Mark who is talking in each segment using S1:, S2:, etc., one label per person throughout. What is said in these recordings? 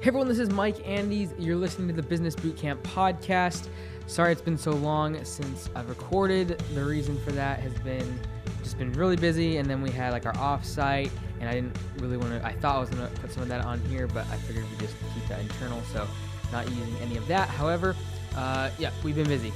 S1: Hey everyone, this is Mike Andes. You're listening to the Business Bootcamp podcast. Sorry it's been so long since I've recorded. The reason for that has been just been really busy, and then we had like our offsite, and I didn't really want to, I thought I was going to put some of that on here, but I figured we'd just keep that internal, so not using any of that. However, we've been busy.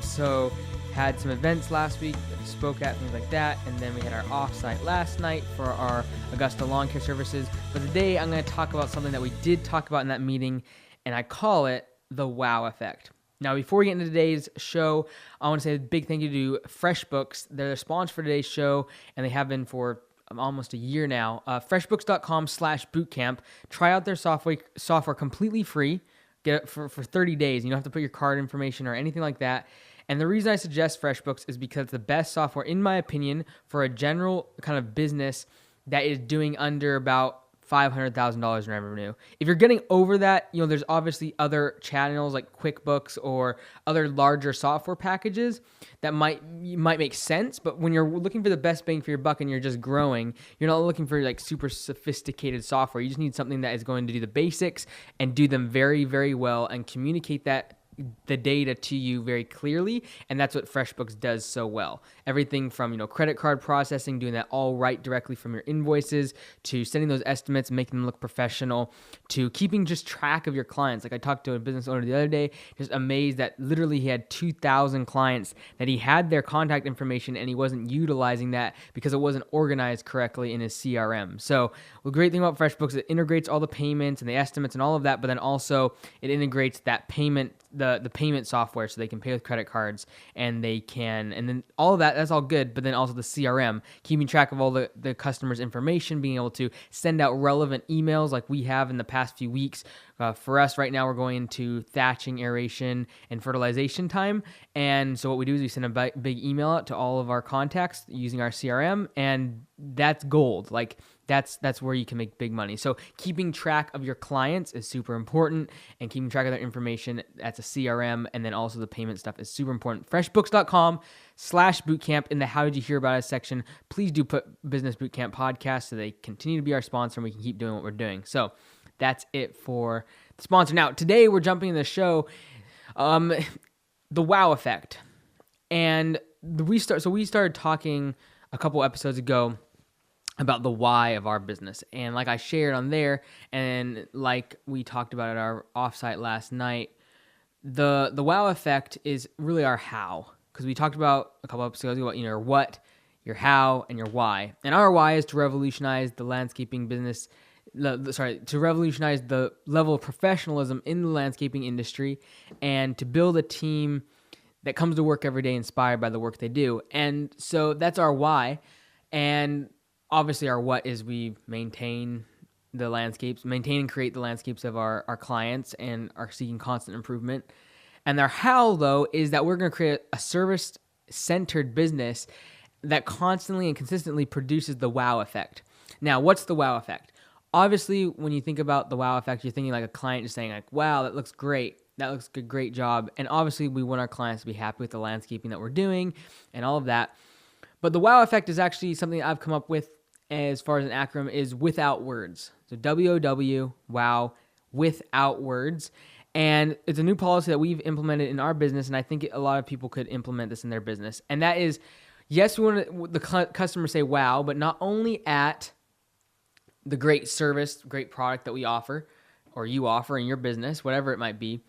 S1: So had some events last week, spoke at, things like that, and then we had our offsite last night for our Augusta lawn care services. But today I'm going to talk about something that we did talk about in that meeting, and I call it the WOW effect. Now, before we get into today's show, I want to say a big thank you to FreshBooks. They're the sponsor for today's show, and they have been for almost a year now. FreshBooks.com/bootcamp. Try out their software completely free. Get it for 30 days. You don't have to put your card information or anything like that. And the reason I suggest FreshBooks is because it's the best software, in my opinion, for a general kind of business that is doing under about $500,000 in revenue. If you're getting over that, there's obviously other channels like QuickBooks or other larger software packages that might make sense. But when you're looking for the best bang for your buck and you're just growing, you're not looking for like super sophisticated software. You just need something that is going to do the basics and do them very, very well and communicate the data to you very clearly, and that's what FreshBooks does so well. Everything from credit card processing, doing that all right directly from your invoices, to sending those estimates, making them look professional, to keeping just track of your clients. Like I talked to a business owner the other day, just amazed that literally he had 2,000 clients that he had their contact information and he wasn't utilizing that because it wasn't organized correctly in his CRM. So the great thing about FreshBooks, it integrates all the payments and the estimates and all of that, but then also it integrates that payment, the payment software, so they can pay with credit cards, and then all of that's all good, but then also the CRM, keeping track of all the customers' information, being able to send out relevant emails like we have in the past few weeks. For us right now, we're going into thatching, aeration, and fertilization time, and so what we do is we send a big email out to all of our contacts using our CRM, and that's gold. Like that's where you can make big money. So keeping track of your clients is super important, and keeping track of their information, that's a CRM, and then also the payment stuff is super important. FreshBooks.com/bootcamp in the How Did You Hear About Us section. Please do put Business Bootcamp Podcast so they continue to be our sponsor and we can keep doing what we're doing. So that's it for the sponsor. Now, today we're jumping into the show, the WOW effect. And we started talking a couple episodes ago about the why of our business. And like I shared on there, and like we talked about at our offsite last night, the WOW effect is really our how. Because we talked about a couple episodes ago about your what, your how, and your why. And our why is to revolutionize the landscaping business, to revolutionize the level of professionalism in the landscaping industry, and to build a team that comes to work every day inspired by the work they do. And so that's our why. And obviously our what is we maintain and create the landscapes of our clients and are seeking constant improvement. And our how, though, is that we're going to create a service-centered business that constantly and consistently produces the WOW effect. Now, what's the WOW effect? Obviously, when you think about the WOW effect, you're thinking like a client just saying like, wow, that looks great. That looks good, great job. And obviously, we want our clients to be happy with the landscaping that we're doing and all of that. But the WOW effect is actually something I've come up with as far as an acronym is without words. So W.O.W, WOW, without words. And it's a new policy that we've implemented in our business, and I think a lot of people could implement this in their business. And that is, yes, we want the customer say wow, but not only at the great service, great product that we offer, or you offer in your business, whatever it might be.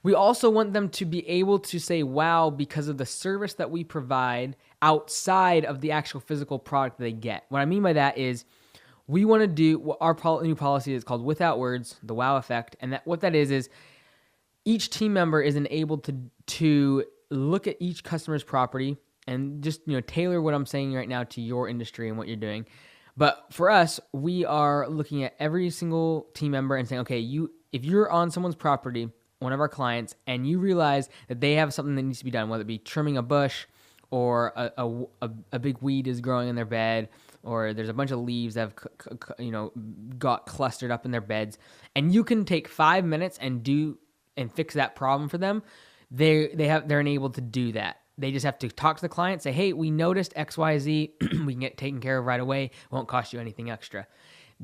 S1: We also want them to be able to say wow because of the service that we provide outside of the actual physical product they get. What I mean by that is we want to do our new policy is called without words, the WOW effect. And what that is each team member is enabled to look at each customer's property and just tailor what I'm saying right now to your industry and what you're doing. But for us, we are looking at every single team member and saying, okay, if you're on someone's property, one of our clients, and you realize that they have something that needs to be done, whether it be trimming a bush or a big weed is growing in their bed, or there's a bunch of leaves that have got clustered up in their beds, and you can take 5 minutes and fix that problem for them, they're enabled to do that. They just have to talk to the client, say, hey, we noticed XYZ, we can get taken care of right away, it won't cost you anything extra.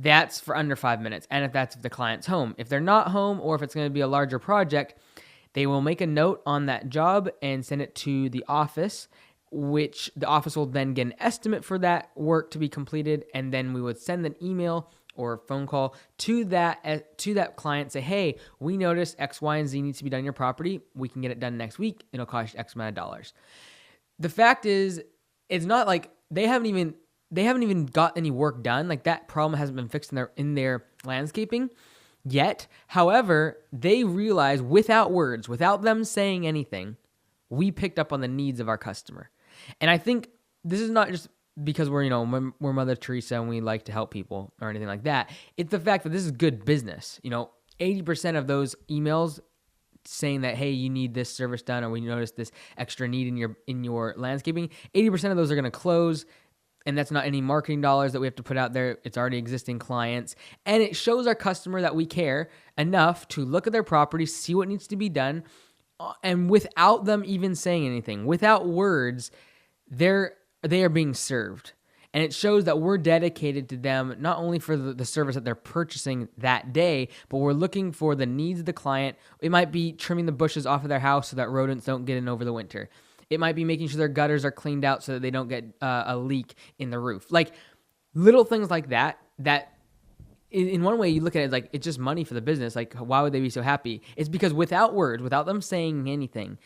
S1: That's for under 5 minutes. And if the client's home. If they're not home, or if it's going to be a larger project, they will make a note on that job and send it to the office, which the office will then get an estimate for that work to be completed. And then we would send an email or phone call to that client, say, hey, we noticed X, Y, and Z needs to be done in your property. We can get it done next week. It'll cost you X amount of dollars. The fact is, it's not like they haven't even got any work done. Like, that problem hasn't been fixed in their landscaping yet. However, they realize without words, without them saying anything, we picked up on the needs of our customer. And I think this is not just because we're Mother Teresa and we like to help people or anything like that. It's the fact that this is good business. 80% of those emails saying that, hey, you need this service done, or we noticed this extra need in your landscaping, 80% of those are going to close. And that's not any marketing dollars that we have to put out there. It's already existing clients. And it shows our customer that we care enough to look at their property, see what needs to be done. And without them even saying anything, without words, they are being served. And it shows that we're dedicated to them, not only for the service that they're purchasing that day, but we're looking for the needs of the client. It might be trimming the bushes off of their house so that rodents don't get in over the winter. It might be making sure their gutters are cleaned out so that they don't get a leak in the roof. Like, little things like that in one way you look at it like it's just money for the business. Like, why would they be so happy? It's because without words, without them saying anything,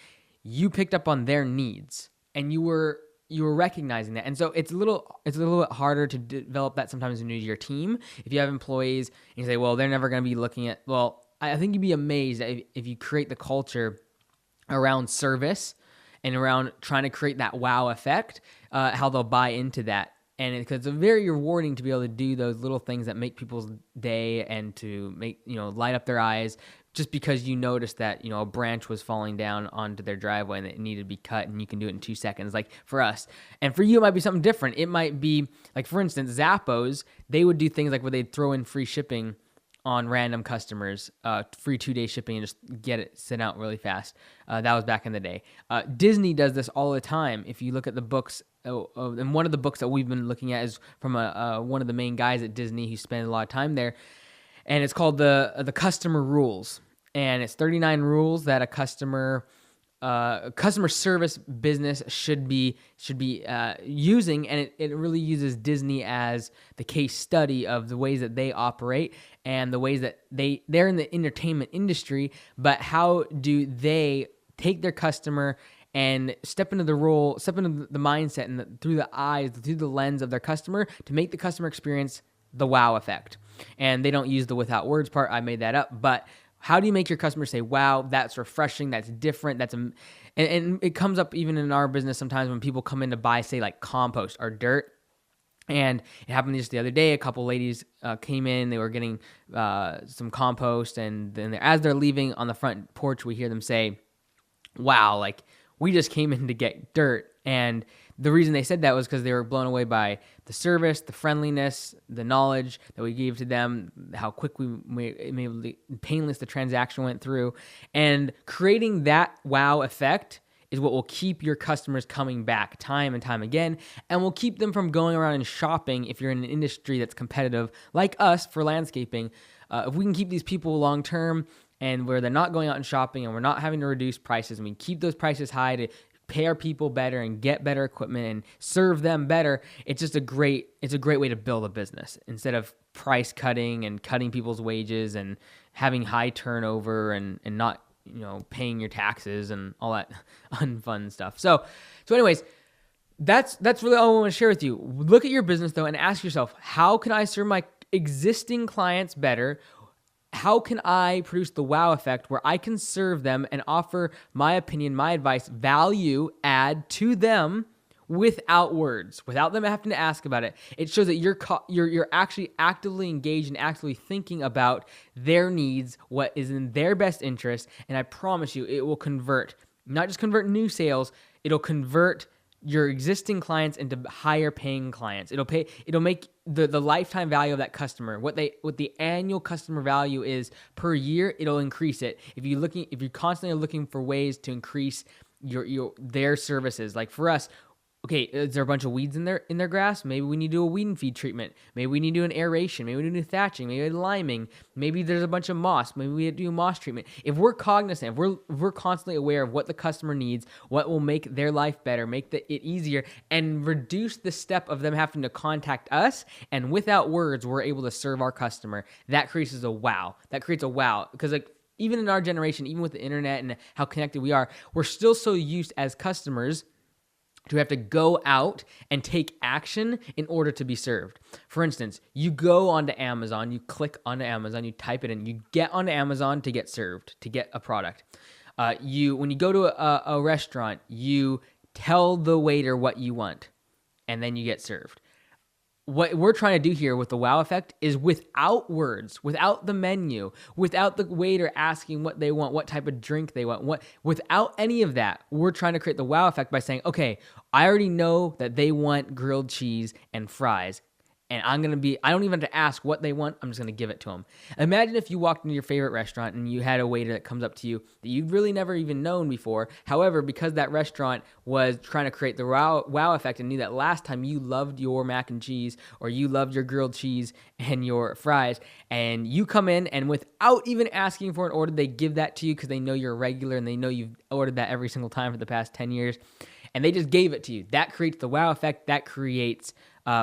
S1: you picked up on their needs and you were recognizing that. And so it's a little bit harder to develop that sometimes into your team. If you have employees and you say, well, they're never going to be looking at, well, I think you'd be amazed if you create the culture around service and around trying to create that wow effect, how they'll buy into that. And because it's very rewarding to be able to do those little things that make people's day and to make, light up their eyes, just because you noticed that, a branch was falling down onto their driveway and it needed to be cut, and you can do it in 2 seconds, like for us. And for you, it might be something different. It might be, like, for instance, Zappos, they would do things like where they'd throw in free shipping on random customers, free 2-day shipping, and just get it sent out really fast. That was back in the day. Disney does this all the time. If you look at the books, and one of the books that we've been looking at is from one of the main guys at Disney who spent a lot of time there, and it's called the Customer Rules, and it's 39 rules that a customer service business should be using, and it really uses Disney as the case study of the ways that they operate and the ways that they're in the entertainment industry, but how do they take their customer and step into the mindset and through the lens of their customer to make the customer experience the wow effect. And they don't use the without words part. I made that up, but how do you make your customer say, wow, that's refreshing, that's different, and it comes up even in our business sometimes when people come in to buy, say, like compost or dirt. And it happened just the other day. A couple ladies came in, they were getting some compost, and then as they're leaving on the front porch, we hear them say, wow, like, we just came in to get dirt. And the reason they said that was because they were blown away by the service, the friendliness, the knowledge that we gave to them, how quickly painless the transaction went through. And creating that wow effect is what will keep your customers coming back time and time again, and will keep them from going around and shopping if you're in an industry that's competitive like us for landscaping. If we can keep these people long term and where they're not going out and shopping and we're not having to reduce prices, and we keep those prices high to pay our people better and get better equipment and serve them better, it's a great way to build a business instead of price cutting and cutting people's wages and having high turnover and not paying your taxes and all that unfun stuff. So anyways, that's really all I want to share with you. Look at your business though and ask yourself, how can I serve my existing clients better? How can I produce the wow effect where I can serve them and offer my opinion, my advice, value add to them without words, without them having to ask about it? It shows that you're actually actively engaged and actively thinking about their needs, what is in their best interest, and I promise you, it will convert. Not just convert new sales, it'll convert your existing clients into higher paying clients. It'll make the lifetime value of that customer, what the annual customer value is per year, it'll increase it. If you're constantly looking for ways to increase their services, like for us, Okay, is there a bunch of weeds in their grass? Maybe we need to do a weed and feed treatment. Maybe we need to do an aeration. Maybe we need to do thatching. Maybe liming. Maybe there's a bunch of moss. Maybe we do moss treatment. If we're cognizant, if we're constantly aware of what the customer needs, what will make their life better, make it easier, and reduce the step of them having to contact us, and without words, we're able to serve our customer. That creates a wow. That creates a wow because like. Even in our generation, even with the internet and how connected we are, we're still so used as customers to have to go out and take action in order to be served. For instance, you go onto Amazon, you click onto Amazon, you type it in, you get onto Amazon to get served, to get a product. When you go to a restaurant, you tell the waiter what you want, and then you get served. What we're trying to do here with the wow effect is without words, without the menu, without the waiter asking what they want, what type of drink they want, without any of that, we're trying to create the wow effect by saying, okay, I already know that they want grilled cheese and fries. And I don't even have to ask what they want. I'm just going to give it to them. Imagine if you walked into your favorite restaurant and you had a waiter that comes up to you that you've really never even known before. However, because that restaurant was trying to create the wow effect and knew that last time you loved your mac and cheese or you loved your grilled cheese and your fries, and you come in and without even asking for an order, they give that to you because they know you're a regular and they know you've ordered that every single time for the past 10 years. And they just gave it to you. That creates the wow effect. That creates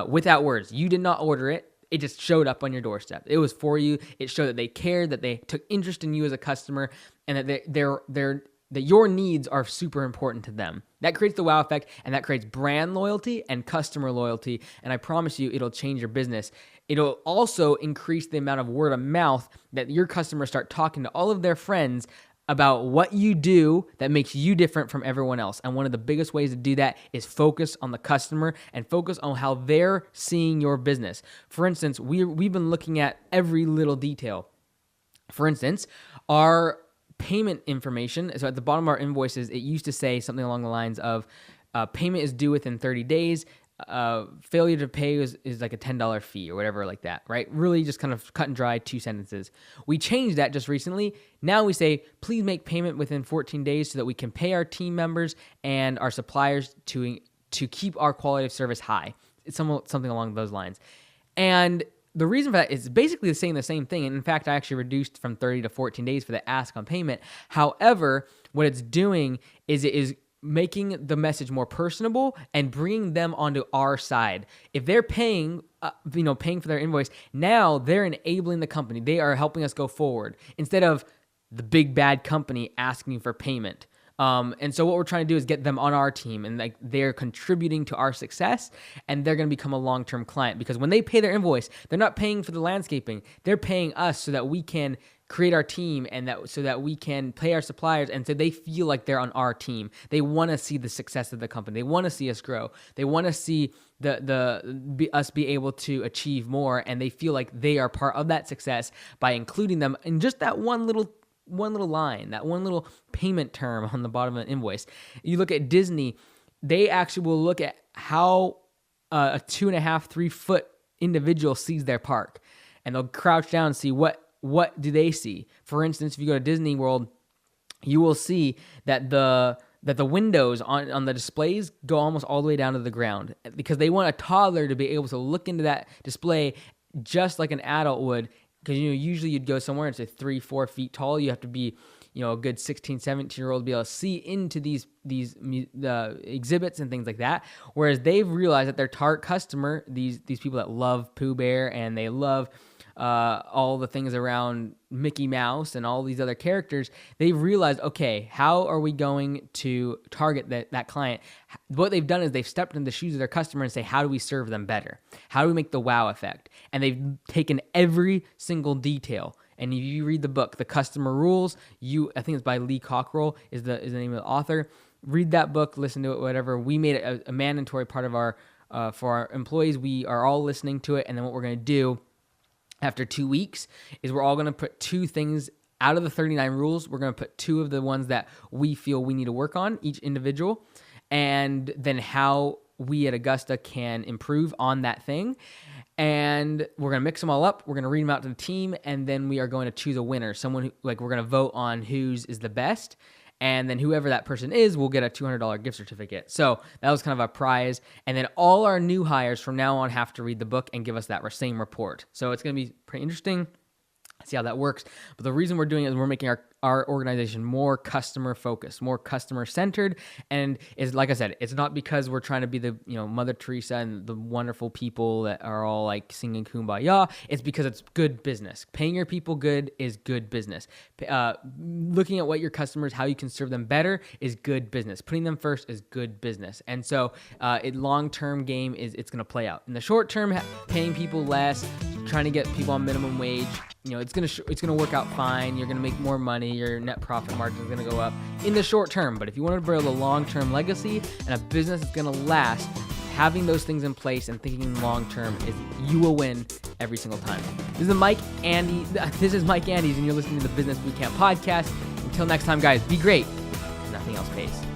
S1: without words. You did not order it. It just showed up on your doorstep. It was for you. It showed that they cared, that they took interest in you as a customer, and that that your needs are super important to them. That creates the wow effect, and that creates brand loyalty and customer loyalty. And I promise you, it'll change your business. It'll also increase the amount of word of mouth that your customers start talking to all of their friends about what you do that makes you different from everyone else. And one of the biggest ways to do that is focus on the customer and focus on how they're seeing your business. For instance, we've been looking at every little detail. For instance, our payment information, so at the bottom of our invoices, it used to say something along the lines of payment is due within 30 days. Failure to pay is like a $10 fee or whatever like that, right? Really just kind of cut and dry 2 sentences. We changed that just recently. Now we say, please make payment within 14 days so that we can pay our team members and our suppliers to keep our quality of service high. It's something along those lines. And the reason for that is basically saying the same thing. And in fact, I actually reduced from 30 to 14 days for the ask on payment. However, what it's doing is it is making the message more personable and bringing them onto our side. If they're paying for their invoice, now they're enabling the company. They are helping us go forward instead of the big bad company asking for payment. And so what we're trying to do is get them on our team, and like they're contributing to our success, and they're going to become a long-term client because when they pay their invoice, they're not paying for the landscaping. They're paying us so that we can create our team and so that we can pay our suppliers, and so they feel like they're on our team. They want to see the success of the company. They want to see us grow. They want to see us be able to achieve more, and they feel like they are part of that success by including them in just that one little line, that one little payment term on the bottom of an invoice. You look at Disney, they actually will look at how a 2.5-3 foot individual sees their park, and they'll crouch down and see what do they see. For instance, if you go to Disney World, you will see that the windows on the displays go almost all the way down to the ground because they want a toddler to be able to look into that display just like an adult would. Because usually you'd go somewhere and say 3-4 feet tall. You have to be a good 16, 17-year-old to be able to see into these exhibits and things like that. Whereas they've realized that their target customer, these people that love Pooh Bear and they love all the things around Mickey Mouse and all these other characters, they've realized, okay, how are we going to target that client? What they've done is they've stepped in the shoes of their customer and say, how do we serve them better? How do we make the wow effect? And they've taken every single detail. And if you read the book, The Customer Rules, I think it's by Lee Cockrell is the name of the author. Read that book, listen to it, whatever. We made it a mandatory part of for our employees. We are all listening to it. And then what we're going to do after 2 weeks is we're all going to put 2 things out of the 39 rules. We're going to put 2 of the ones that we feel we need to work on, each individual, and then how we at Augusta can improve on that thing. And we're going to mix them all up. We're going to read them out to the team, and then we are going to choose a winner, someone who, we're going to vote on whose is the best. and then whoever that person is will get a $200 gift certificate. So that was kind of a prize. And then all our new hires from now on have to read the book and give us that same report. So it's going to be pretty interesting. See how that works. But the reason we're doing it is we're making our organization more customer focused, more customer centered. And is, like I said, it's not because we're trying to be the, Mother Teresa and the wonderful people that are all like singing Kumbaya. It's because it's good business. Paying your people good is good business. Looking at what your customers, how you can serve them better is good business. Putting them first is good business. And so long-term game is it's going to play out. In the short term, paying people less, trying to get people on minimum wage, it's gonna work out fine. You're gonna make more money. Your net profit margin is gonna go up in the short term. But if you want to build a long-term legacy and a business that's gonna last, having those things in place and thinking long-term is you will win every single time. This is Mike Andes, and you're listening to the Business Bootcamp podcast. Until next time, guys, be great. Nothing else pays.